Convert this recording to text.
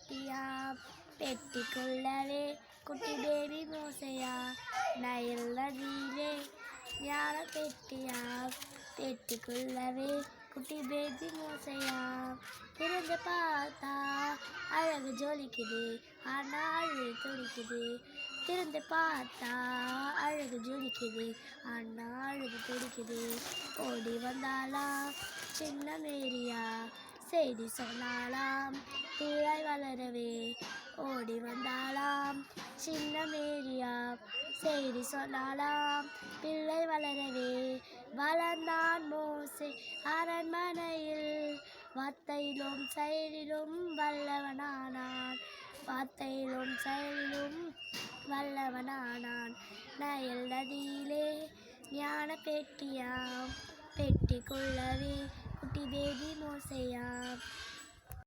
பெட்டியாம் பெட்டிக்குள்ளவே குட்டி baby மோசையா Nile நதியிலே ஞான பெட்டியாம் பெட்டிக்குள்ளவே குட்டி பேபி மோசையா திறந்து பார்த்தா அழகு ஜொலிக்குது ஆனால் அழுது துடிக்குது திறந்து பார்த்தா அழகு ஜொலிக்குது ஆனால் அழுது துடிக்குது ஓடி வந்தாலாம் சின்ன மேரியா செய்தி சொன்னாலாம் பிள்ளை வளரவே ஓடி வந்தாலாம் சின்ன மேரியா செய்தி சொன்னாலாம் பிள்ளை வளரவே வளர்ந்தான் மோசே அரண்மனையில் வார்த்தையிலும் செயலிலும் வல்லவனானான் வார்த்தையிலும் செயலிலும் வல்லவனானான் நயல் நதியிலே ஞான பெட்டியாம் பெட்டிக்குள்ளவே குட்டி பேபி மோசையாம்